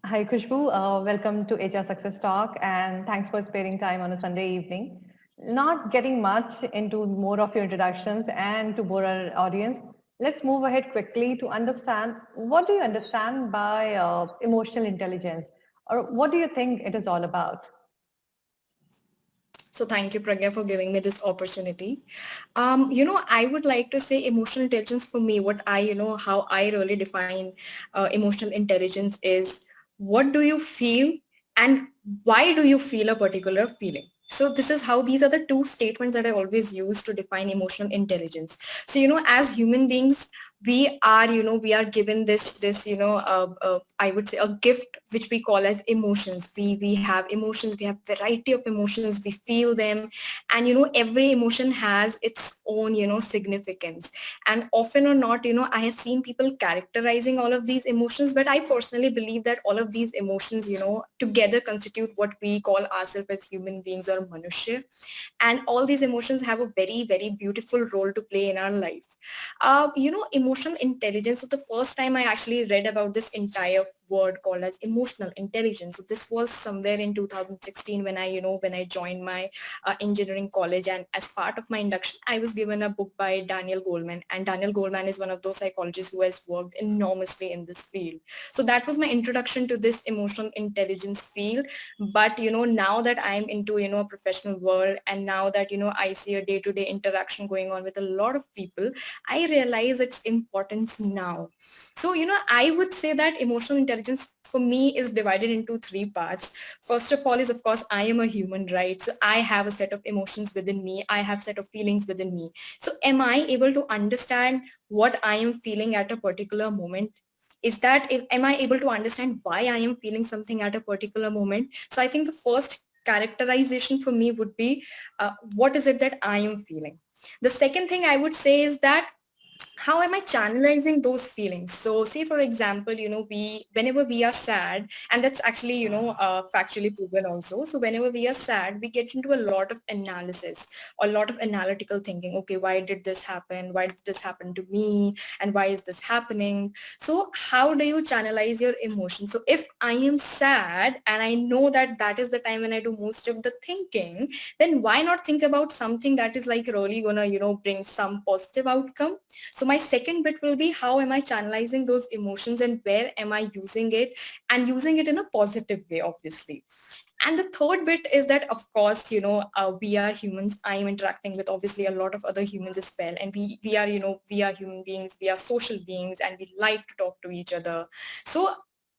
Hi, Khushboo. Welcome to HR Success Talk, and thanks for sparing time on a Sunday evening. Not getting much into more of your introductions and to bore our audience, let's move ahead quickly to understand what do you understand by emotional intelligence, or what do you think it is all about? So thank you, Pragya, for giving me this opportunity. I would like to say emotional intelligence for me, how I really define emotional intelligence is what do you feel and why do you feel a particular feeling? So this is how these are the two statements that I always use to define emotional intelligence. So, as human beings, we are given this, I would say a gift which we call as emotions. We have emotions, we have variety of emotions, we feel them, and every emotion has its own significance. And often or not, I have seen people characterizing all of these emotions, but I personally believe that all of these emotions together constitute what we call ourselves as human beings or manushya, and all these emotions have a very very beautiful role to play in our life. Emotional intelligence. So the first time I actually read about this entire word called as emotional intelligence, so this was somewhere in 2016 when I joined my engineering college, and as part of my induction I was given a book by Daniel Goleman, and Daniel Goleman is one of those psychologists who has worked enormously in this field. So that was my introduction to this emotional intelligence field. But now that I'm into a professional world, and now that I see a day-to-day interaction going on with a lot of people, I realize its importance now. So I would say that emotional intelligence for me is divided into three parts. First of all is, of course, I am a human, right? So I have a set of emotions within me, I have set of feelings within me. So am I able to understand what I am feeling at a particular moment? Am I able to understand why I am feeling something at a particular moment? So I think the first characterization for me would be, what is it that I am feeling? The second thing I would say is that how am I channelizing those feelings? So say for example, whenever we are sad, and that's actually factually proven also. So whenever we are sad, we get into a lot of analysis, a lot of analytical thinking. Okay, why did this happen? Why did this happen to me? And why is this happening? So how do you channelize your emotions? So if I am sad and I know that that is the time when I do most of the thinking, then why not think about something that is like really gonna bring some positive outcome? So my second bit will be, how am I channelizing those emotions and where am I using it, and using it in a positive way, obviously. And the third bit is that, of course, we are humans. I am interacting with obviously a lot of other humans as well. And we are human beings, we are social beings, and we like to talk to each other. So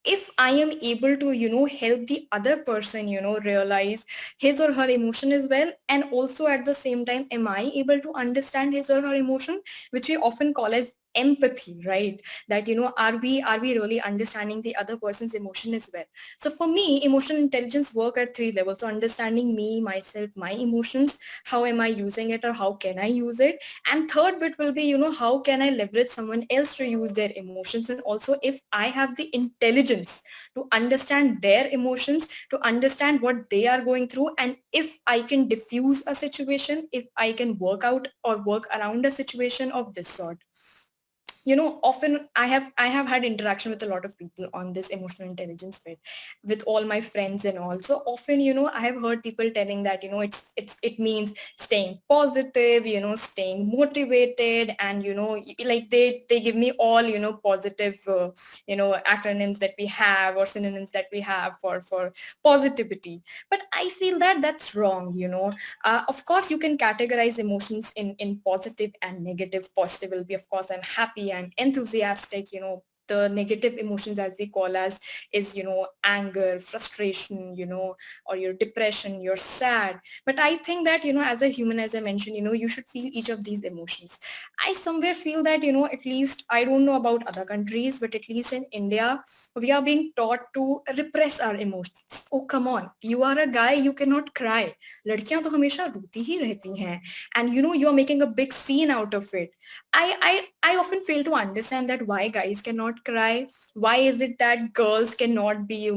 if I am able to, help the other person, realize his or her emotion as well, and also at the same time, am I able to understand his or her emotion, which we often call as empathy, right? That, are we really understanding the other person's emotion as well? So for me, emotional intelligence work at three levels. So understanding me, myself, my emotions, how am I using it or how can I use it? And third bit will be, how can I leverage someone else to use their emotions? And also if I have the intelligence to understand their emotions, to understand what they are going through, and if I can diffuse a situation, if I can work out or work around a situation of this sort. Often I have had interaction with a lot of people on this emotional intelligence bit, with all my friends and all. So often, I have heard people telling that, it means staying positive, staying motivated, and like they give me all positive acronyms that we have, or synonyms that we have for positivity. But I feel that that's wrong. Of course, you can categorize emotions in positive and negative. Positive will be, of course, I'm happy, I'm enthusiastic. The negative emotions, as we call as, is anger, frustration, or your depression, you're sad. But I think that as a human, as I mentioned, you should feel each of these emotions. I somewhere feel that at least, I don't know about other countries, but at least in India, we are being taught to repress our emotions. Oh, come on, you are a guy, you cannot cry. लड़कियां तो हमेशा रोती ही रहती हैं, and you are making a big scene out of it. I often fail to understand that why guys cannot cannot cry? Why is it that girls cannot be,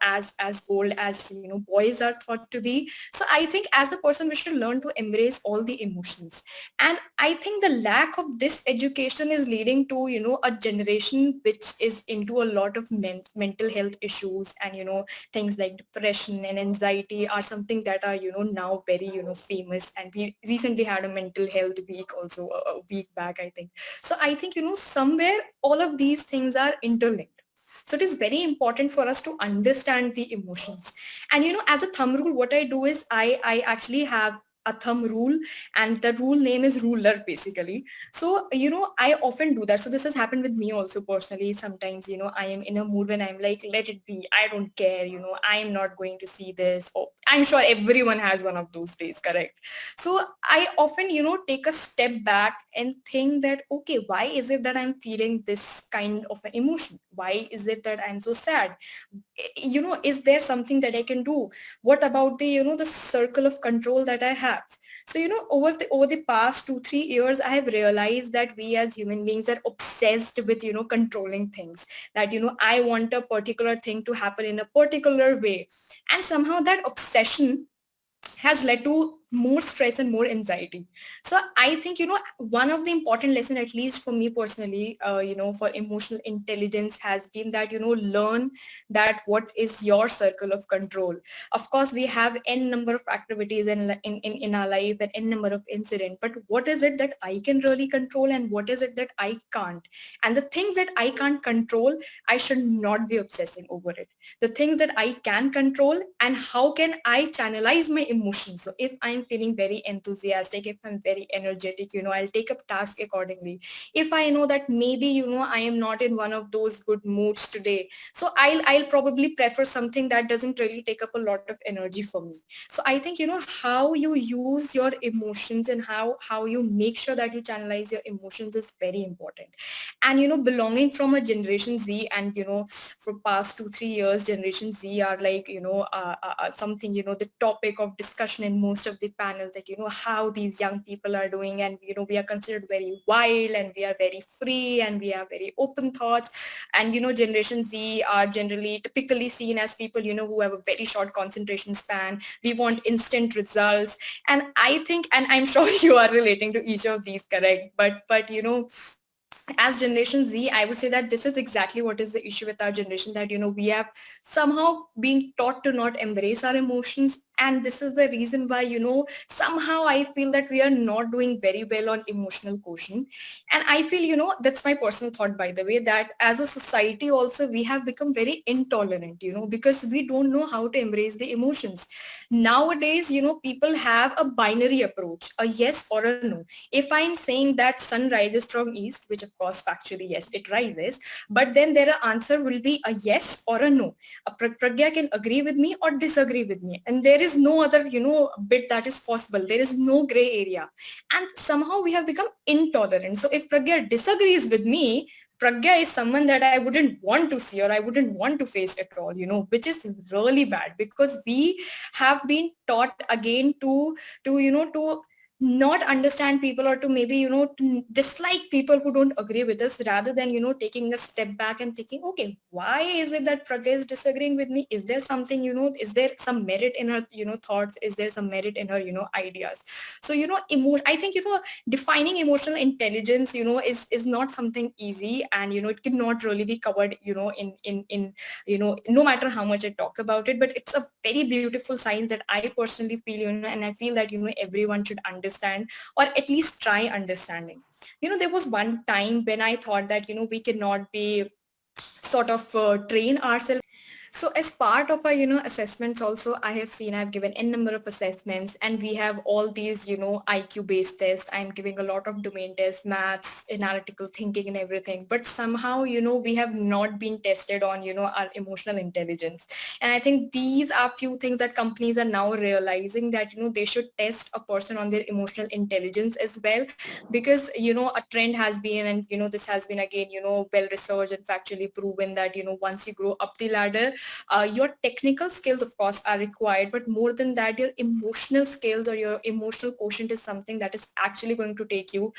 as bold as, boys are thought to be? So I think as a person, we should learn to embrace all the emotions. And I think the lack of this education is leading to, a generation which is into a lot of mental health issues, and, things like depression and anxiety are something that are, now very, famous. And we recently had a mental health week also, a week back, I think. So I think, somewhere all of these things are interlinked. So it is very important for us to understand the emotions. And, as a thumb rule, what I do is I actually have a thumb rule, and the rule name is ruler, basically. So, I often do that. So this has happened with me also personally. Sometimes, I am in a mood when I'm like, let it be. I don't care. I'm not going to see this. Or I'm sure everyone has one of those days, correct? So I often, take a step back and think that, okay, why is it that I'm feeling this kind of an emotion? Why is it that I'm so sad? Is there something that I can do? What about the, the circle of control that I have? So, over the past 2-3 years, I have realized that we as human beings are obsessed with, controlling things. That, I want a particular thing to happen in a particular way. And somehow that obsession has led to more stress and more anxiety. So I think, one of the important lesson, at least for me personally, for emotional intelligence, has been that, learn that what is your circle of control. Of course, we have n number of activities in our life and n number of incidents, but what is it that I can really control, and what is it that I can't? And the things that I can't control, I should not be obsessing over it. The things that I can control, and how can I channelize my emotions. So if I'm feeling very enthusiastic, if I'm very energetic, I'll take up task accordingly. If I know that maybe, I am not in one of those good moods today, so I'll probably prefer something that doesn't really take up a lot of energy for me. So I think, how you use your emotions and how you make sure that you channelize your emotions is very important. And, belonging from a Generation Z, and, for past 2-3 years, Generation Z are like, something, the topic of discussion in most of the panels, that, how these young people are doing. And, we are considered very wild, and we are very free, and we have very open thoughts. And, Generation Z are generally typically seen as people, who have a very short concentration span. We want instant results. And I think, and I'm sure you are relating to each of these, correct? But, as Generation Z, I would say that this is exactly what is the issue with our generation, that, we have somehow been taught to not embrace our emotions. And this is the reason why, somehow I feel that we are not doing very well on emotional quotient. And I feel, that's my personal thought, by the way, that as a society also, we have become very intolerant, because we don't know how to embrace the emotions. Nowadays, people have a binary approach, a yes or a no. If I'm saying that sun rises from east, which of course factually, yes, it rises, but then their answer will be a yes or a no. A Pragya can agree with me or disagree with me. And there is no other, bit that is possible. There is no gray area. And somehow we have become intolerant. So if Pragya disagrees with me, Pragya is someone that I wouldn't want to see, or I wouldn't want to face at all, which is really bad, because we have been taught again to not understand people, or to maybe, to dislike people who don't agree with us, rather than, taking a step back and thinking, okay, why is it that Pragya is disagreeing with me? Is there something, is there some merit in her, thoughts? Is there some merit in her, ideas? So, I think, defining emotional intelligence, is not something easy, and, it cannot really be covered, in no matter how much I talk about it, but it's a very beautiful science that I personally feel, and I feel that, everyone should understand, or at least try understanding. There was one time when I thought that, we cannot be sort of train ourselves. So as part of our, assessments also, I've given n number of assessments, and we have all these, IQ based tests. I'm giving a lot of domain tests, maths, analytical thinking and everything. But somehow, we have not been tested on, our emotional intelligence. And I think these are few things that companies are now realizing, that, they should test a person on their emotional intelligence as well. Because, a trend has been, and, this has been again, well researched and factually proven, that, once you grow up the ladder, your technical skills, of course, are required, but more than that, your emotional skills or your emotional quotient is something that is actually going to take you,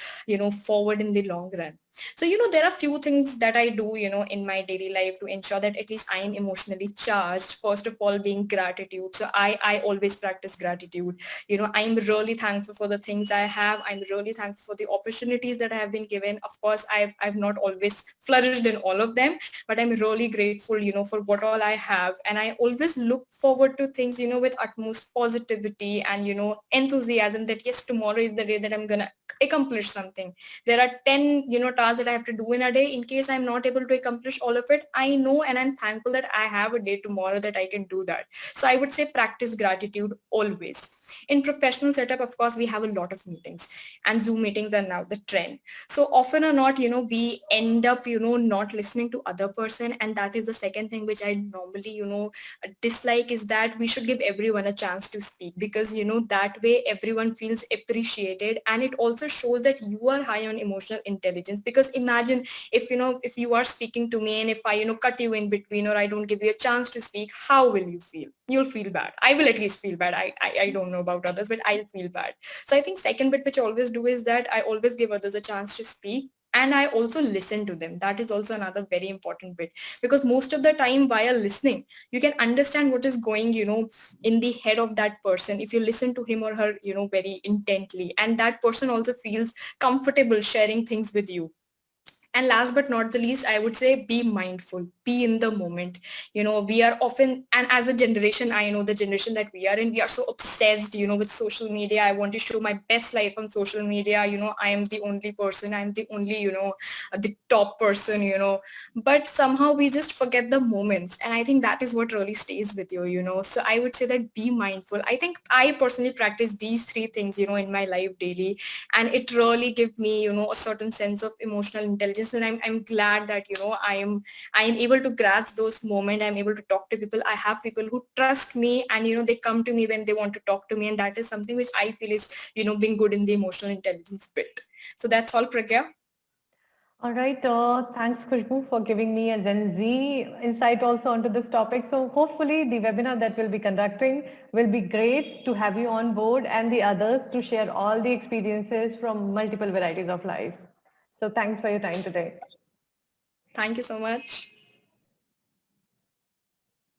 forward in the long run. So, there are few things that I do, in my daily life to ensure that at least I am emotionally charged. First of all, being gratitude. So I always practice gratitude. I'm really thankful for the things I have. I'm really thankful for the opportunities that I have been given. Of course, I've not always flourished in all of them, but I'm really grateful, for what all I have. And I always look forward to things, with utmost positivity and, enthusiasm that yes, tomorrow is the day that I'm going to accomplish something. There are 10 tasks that I have to do in a day. In case I'm not able to accomplish all of it, I know and I'm thankful that I have a day tomorrow that I can do that. So I would say practice gratitude always. In professional setup, of course, we have a lot of meetings, and Zoom meetings are now the trend. So often or not, we end up not listening to other person. And that is the second thing which I normally dislike, is that we should give everyone a chance to speak, because that way everyone feels appreciated, and it also shows that you are high on emotional intelligence. Because imagine if you are speaking to me and if I cut you in between, or I don't give you a chance to speak, how will you feel? You'll feel bad. I will at least feel bad. I don't know about others, but I'll feel bad. So I think second bit which I always do is that I always give others a chance to speak, and I also listen to them. That is also another very important bit, because most of the time while listening, you can understand what is going in the head of that person if you listen to him or her very intently, and that person also feels comfortable sharing things with you. And last but not the least, I would say be mindful, be in the moment. We are often, and as a generation, I know the generation that we are in, we are so obsessed with social media. I want to show my best life on social media. I am the only person, I'm the only the top person. But somehow we just forget the moments, and I think that is what really stays with you. So I would say that be mindful. I think I personally practice these three things in my life daily, and it really gives me a certain sense of emotional intelligence. And I'm glad that I am able to grasp those moments. I'm able to talk to people. I have people who trust me, and they come to me when they want to talk to me, and that is something which I feel is being good in the emotional intelligence bit. So that's all, Pragya. All right. Thanks, Khushboo, for giving me a Gen Z insight also onto this topic. So hopefully the webinar that we'll be conducting will be great to have you on board and the others to share all the experiences from multiple varieties of life. So thanks for your time today. Thank you so much.